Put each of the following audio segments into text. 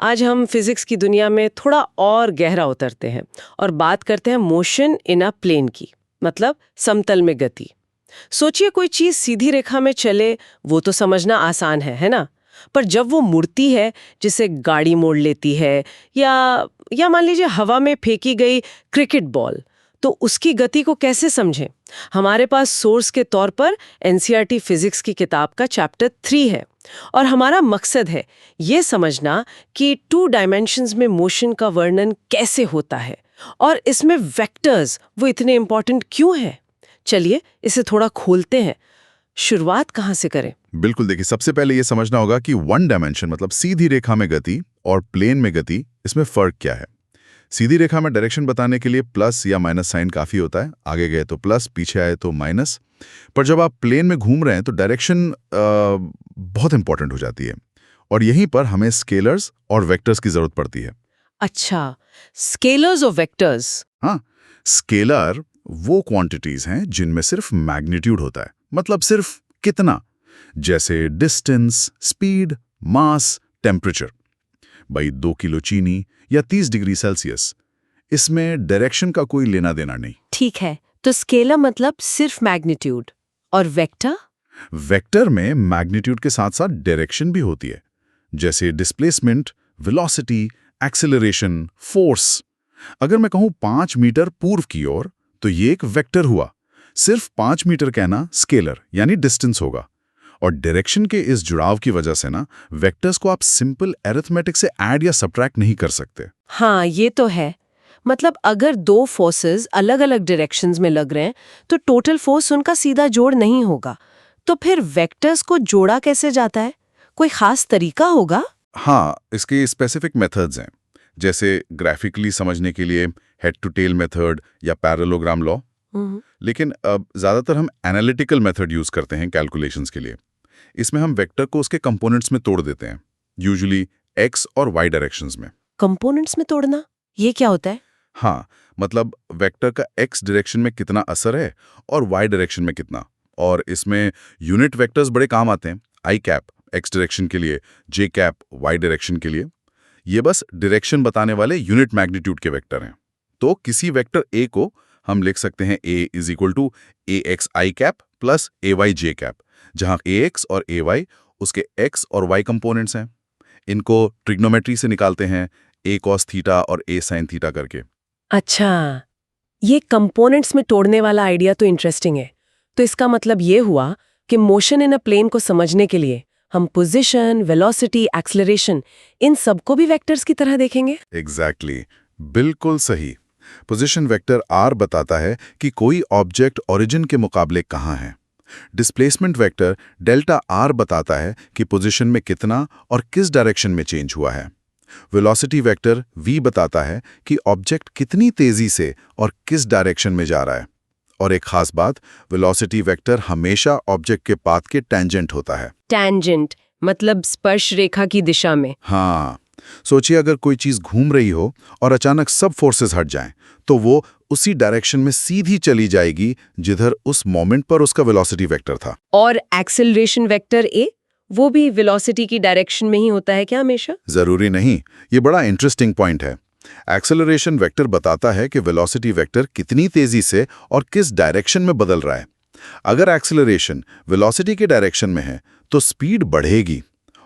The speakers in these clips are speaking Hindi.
आज हम फिजिक्स की दुनिया में थोड़ा और गहरा उतरते हैं और बात करते हैं मोशन इन अ प्लेन की, मतलब समतल में गति। सोचिए कोई चीज सीधी रेखा में चले, वो तो समझना आसान है ना? पर जब वो मुड़ती है, जिसे गाड़ी मोड़ लेती है, या मान लीजिए हवा में फेंकी गई क्रिकेट बॉल, तो उसकी गति को कैसे समझें? हमारे पास सोर्स के तौर पर एनसीईआरटी फिजिक्स की किताब का चैप्टर 3 है और हमारा मकसद है ये समझना कि 2 डायमेंशंस में मोशन का वर्णन कैसे होता है और इसमें वेक्टर्स वो इतने इंपॉर्टेंट क्यों हैं। चलिए इसे थोड़ा खोलते हैं। शुरुआत कहाँ से करें? बिल्कुल, देखिए, सबसे पहले ये समझना होगा कि वन डायमेंशन मतलब सीधी रेखा में गति और प्लेन में गति, इसमें फर्क क्या है। सीधी रेखा में डायरेक्शन बताने के लिए प्लस या माइनस साइन काफी होता है। आगे गए तो प्लस, पीछे आए तो माइनस। पर जब आप प्लेन में घूम रहे हैं तो डायरेक्शन बहुत इंपॉर्टेंट हो जाती है और यहीं पर हमें स्केलर्स और वेक्टर्स की जरूरत पड़ती है। अच्छा, स्केलर्स और वेक्टर्स। हाँ, स्केलर वो क्वांटिटीज हैं जिनमें सिर्फ मैग्नीट्यूड होता है, मतलब सिर्फ कितना, जैसे डिस्टेंस, स्पीड, मास, टेम्परेचर। भाई 2 किलो चीनी या 30 डिग्री सेल्सियस, इसमें डायरेक्शन का कोई लेना देना नहीं। ठीक है, तो स्केलर मतलब सिर्फ मैग्नीट्यूड, और वेक्टर? वेक्टर में मैग्नीट्यूड के साथ साथ डायरेक्शन भी होती है, जैसे डिस्प्लेसमेंट, वेलोसिटी, एक्सेलरेशन, फोर्स। अगर मैं कहूं 5 मीटर पूर्व की ओर, तो ये एक वेक्टर हुआ। सिर्फ 5 मीटर कहना स्केलर यानी डिस्टेंस होगा। और डायरेक्शन के इस जुड़ाव की वजह से ना, वेक्टर्स को आप सिंपल अरिथमेटिक से ऐड या सब्ट्रैक्ट नहीं कर सकते। हाँ, ये तो है। मतलब अगर 2 फोर्सेस अलग-अलग डायरेक्शंस में लग रहे हैं, तो टोटल फोर्स उनका सीधा जोड़ नहीं होगा। तो फिर वेक्टर्स को जोड़ा कैसे जाता है? कोई खास तरीका होगा? हाँ, इसके स्पेसिफिक मेथड्स हैं, जैसे ग्राफिकली समझने के लिए हेड टू टेल मेथड या पैरेललोग्राम लॉ। लेकिन अब ज़्यादातर हम एनालिटिकल मेथड यूज़ करते हैं कैलकुलेशंस के लिए। इसमें हम वेक्टर को उसके कंपोनेंट्स में तोड़ देते हैं, यूजुअली एक्स और वाई डायरेक्शंस में। कंपोनेंट्स में तोड़ना? ये क्या होता है? हाँ, मतलब वेक्टर का एक्स डायरेक्शन में कितना असर है और वाई डायरेक्शन में कितना। और इसमें यूनिट वेक्टर्स बड़े काम आते हैं। आई कैप एक्स डायरेक्शन के लिए, जे कैप वाई डायरेक्शन के लिए। ये बस डायरेक्शन बताने वाले यूनिट मैग्नीट्यूड के वेक्टर हैं। तो किसी वेक्टर ए को हम लिख सकते हैं A is equal to A x I cap plus A y J cap, जहां ए एक्स और ए वाई उसके एक्स और वाई कंपोनेंट्स हैं। इनको ट्रिग्नोमेट्री से निकालते हैं, ए कॉस थीटा और ए साइन थीटा करके। अच्छा, ये कंपोनेंट्स में तोड़ने वाला आइडिया तो इंटरेस्टिंग है। तो इसका मतलब ये हुआ कि मोशन इन अ प्लेन को समझने के लिए हम पोजीशन, वेलोसिटी, एक्सेलरेशन, इन सबको भी वेक्टर्स की तरह देखेंगे। एग्जैक्टली, बिल्कुल सही। पोजीशन वेक्टर आर बताता है कि कोई ऑब्जेक्ट ओरिजिन के मुकाबले कहाँ है। डिस्प्लेसमेंट वेक्टर डेल्टा आर बताता है कि पोजीशन में कितना और किस डायरेक्शन में चेंज हुआ है। वेलोसिटी वेक्टर वी बताता है कि ऑब्जेक्ट कितनी तेजी से और किस डायरेक्शन में जा रहा है। और एक खास बात, वेलोसिटी वेक्टर हमेशा ऑब्जेक्ट के पाथ के टेंजेंट होता है। टेंजेंट मतलब स्पर्श रेखा की दिशा में। हाँ, सोचिए अगर कोई चीज घूम रही हो और अचानक सब फोर्सेस हट जाएं, तो वो उसी डायरेक्शन में सीधी चली जाएगी जिधर उस मोमेंट पर उसका वेलोसिटी वेक्टर था। और एक्सेलरेशन वेक्टर ए, वो भी वेलोसिटी की डायरेक्शन में ही होता है क्या हमेशा? जरूरी नहीं। ये बड़ा इंटरेस्टिंग पॉइंट है। एक्सेलरेशन वेक्टर बताता है कि वेलोसिटी वेक्टर कितनी तेजी से और किस डायरेक्शन में बदल रहा है। अगर एक्सेलरेशन वेलोसिटी के डायरेक्शन में है तो स्पीड बढ़ेगी,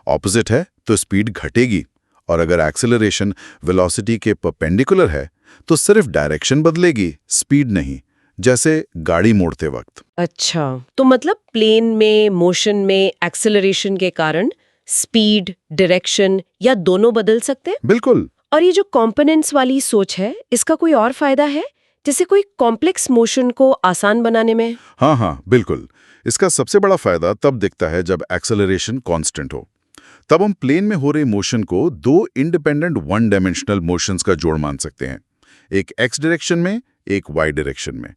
ऑपोजिट है तो स्पीड घटेगी। और अगर एक्सेलरेशन वेलोसिटी के परपेंडिकुलर है तो सिर्फ डायरेक्शन बदलेगी, स्पीड नहीं, जैसे गाड़ी मोड़ते वक्त। अच्छा, तो मतलब प्लेन में, मोशन में एक्सेलरेशन के कारण स्पीड, डायरेक्शन या दोनों बदल सकते हैं? बिल्कुल। और ये जो कंपोनेंट्स वाली सोच है, इसका कोई और फायदा है, जैसे कोई कॉम्प्लेक्स मोशन को आसान बनाने में? हाँ, बिल्कुल। इसका सबसे बड़ा फायदा तब दिखता है जब एक्सेलरेशन कांस्टेंट हो। तब हम प्लेन में हो रहे मोशन को 2 इंडिपेंडेंट वन डायमेंशनल मोशंस का जोड़ मान सकते हैं, एक एक्स डायरेक्शन में, एक वाई डायरेक्शन में।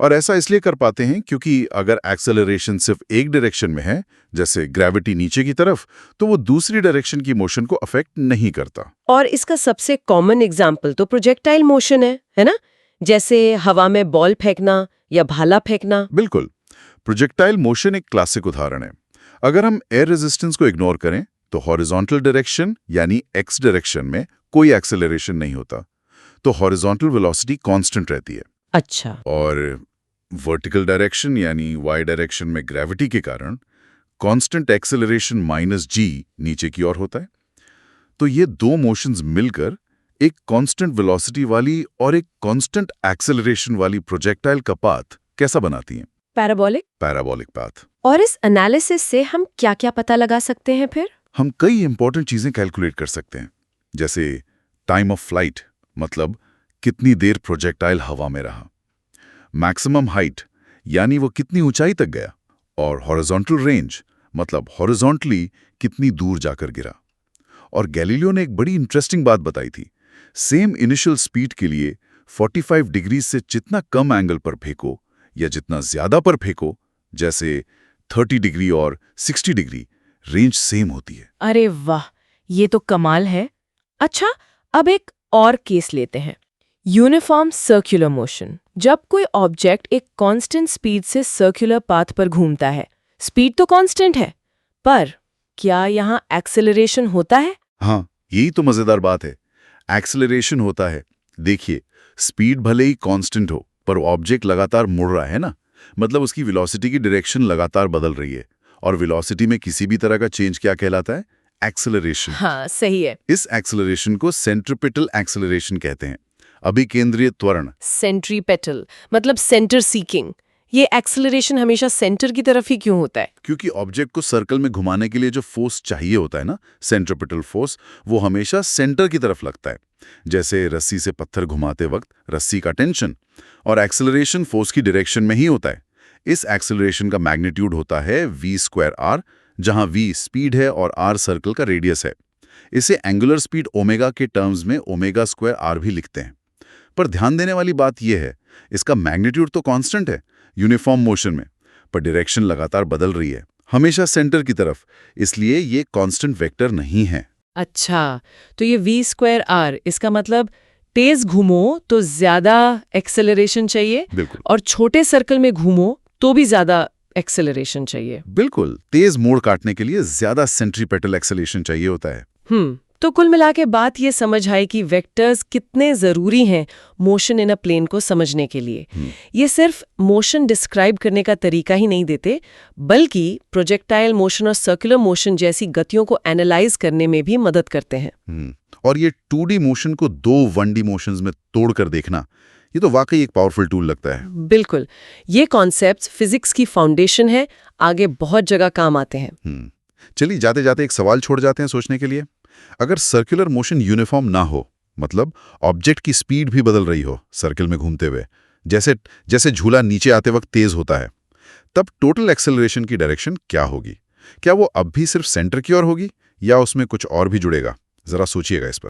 और ऐसा इसलिए कर पाते हैं क्योंकि अगर एक्सेलरेशन सिर्फ एक डायरेक्शन में है, जैसे ग्रेविटी नीचे की तरफ, तो वो दूसरी डायरेक्शन की मोशन को अफेक्ट नहीं करता। और इसका सबसे कॉमन एग्जाम्पल तो प्रोजेक्टाइल मोशन है ना? जैसे हवा में बॉल फेंकना या भाला फेंकना। बिल्कुल, प्रोजेक्टाइल मोशन एक क्लासिक उदाहरण है। अगर हम एयर रेजिस्टेंस को इग्नोर करें, तो हॉरिजॉन्टल डायरेक्शन यानी एक्स डायरेक्शन में कोई एक्सेलरेशन नहीं होता, तो हॉरिजॉन्टल वेलोसिटी कांस्टेंट रहती है। अच्छा। और वर्टिकल डायरेक्शन यानी वाई डायरेक्शन में ग्रेविटी के कारण कांस्टेंट एक्सेलरेशन -g नीचे की ओर होता है। तो ये दो मोशंस मिलकर एक कांस्टेंट वेलोसिटी वाली और एक कांस्टेंट एक्सेलरेशन वाली प्रोजेक्टाइल का पाथ कैसा बनाती हैं? पैराबोलिक। Parabolic path. और इस एनालिसिस से हम क्या-क्या पता लगा सकते हैं फिर? हम कई इंपॉर्टेंट चीजें कैलकुलेट कर सकते हैं, जैसे टाइम ऑफ फ्लाइट, मतलब कितनी देर प्रोजेक्टाइल हवा में रहा, मैक्सिमम हाइट यानी वो कितनी ऊंचाई तक गया, और हॉरिजॉन्टल रेंज मतलब हॉरिजॉन्टली कितनी दूर जाकर गिरा। और गैलीलियो ने एक बड़ी इंटरेस्टिंग बात बताई थी, सेम इनिशियल स्पीड के लिए 45 डिग्री से जितना कम एंगल पर फेंको या जितना ज्यादा पर फेंको, जैसे 30 डिग्री और 60 डिग्री, रेंज सेम होती है। अरे वाह, ये तो कमाल है। अच्छा, अब एक और केस लेते हैं, यूनिफॉर्म सर्कुलर मोशन। जब कोई ऑब्जेक्ट एक कांस्टेंट स्पीड से सर्कुलर पाथ पर घूमता है, स्पीड तो कांस्टेंट है, पर क्या यहाँ एक्सेलरेशन होता है? हाँ, यही तो मजेदार बात है, एक्सेलरेशन होता है। देखिए, स्पीड भले ही कांस्टेंट हो, पर ऑब्जेक्ट लगातार मुड़ रहा है ना, मतलब उसकी वेलोसिटी की डायरेक्शन लगातार बदल रही है, और वेलोसिटी में किसी भी तरह का चेंज क्या कहलाता है? एक्सेलरेशन। हाँ, सही है। इस एक्सेलरेशन को सेंट्रिपिटल एक्सेलरेशन कहते हैं, अभिकेंद्रीय त्वरण। सेंट्रीपेटल मतलब सेंटर सीकिंग। ये एक्सेलरेशन हमेशा सेंटर की तरफ ही क्यों होता है? क्योंकि ऑब्जेक्ट को सर्कल में घुमाने के लिए जो फोर्स चाहिए होता है ना, सेंट्रिपिटल फोर्स, वो हमेशा सेंटर की तरफ लगता है, जैसे रस्सी से पत्थर घुमाते वक्त रस्सी का टेंशन। और एक्सेलरेशन फोर्स की डायरेक्शन में ही होता है। इस एक्सेलरेशन का मैग्नीट्यूड होता है v²r, जहां v स्पीड है और r सर्कल का रेडियस है। इसे एंगुलर स्पीड ओमेगा के टर्म्स में ω² भी लिखते हैं। पर ध्यान देने वाली बात यह है, इसका मैग्नीट्यूड तो कांस्टेंट है यूनिफॉर्म मोशन में, पर डायरेक्शन लगातार बदल रही है, हमेशा सेंटर की तरफ, इसलिए ये कांस्टेंट वेक्टर नहीं है। अच्छा, तो ये v²r, इसका मतलब तेज घूमो तो ज्यादा एक्सेलरेशन चाहिए, बिल्कुल। और छोटे सर्कल में घूमो तो भी ज्यादा एक्सेलरेशन चाहिए। बिल्कुल, तेज मोड़ काटने के लिए ज्यादा सेंट्रीपेटल एक्सेलरेशन चाहिए होता है। तो कुल मिला के बात ये समझ आई कि वेक्टर्स कितने जरूरी हैं मोशन इन अ प्लेन को समझने के लिए। ये सिर्फ मोशन डिस्क्राइब करने का तरीका ही नहीं देते, बल्कि प्रोजेक्टाइल मोशन और सर्कुलर मोशन जैसी गतियों को एनालाइज करने में भी मदद करते हैं। और ये 2D मोशन को 2 1D मोशंस में तोड़कर देखना, ये तो वाकई एक पावरफुल टूल लगता है। बिल्कुल, ये कॉन्सेप्ट्स फिजिक्स की फाउंडेशन है, आगे बहुत जगह काम आते हैं। चलिए जाते जाते एक सवाल छोड़ जाते हैं सोचने के लिए। अगर सर्कुलर मोशन यूनिफॉर्म ना हो, मतलब ऑब्जेक्ट की स्पीड भी बदल रही हो सर्कल में घूमते हुए, जैसे जैसे झूला नीचे आते वक्त तेज होता है, तब टोटल एक्सेलरेशन की डायरेक्शन क्या होगी? क्या वो अब भी सिर्फ सेंटर की ओर होगी या उसमें कुछ और भी जुड़ेगा? जरा सोचिएगा इस पर।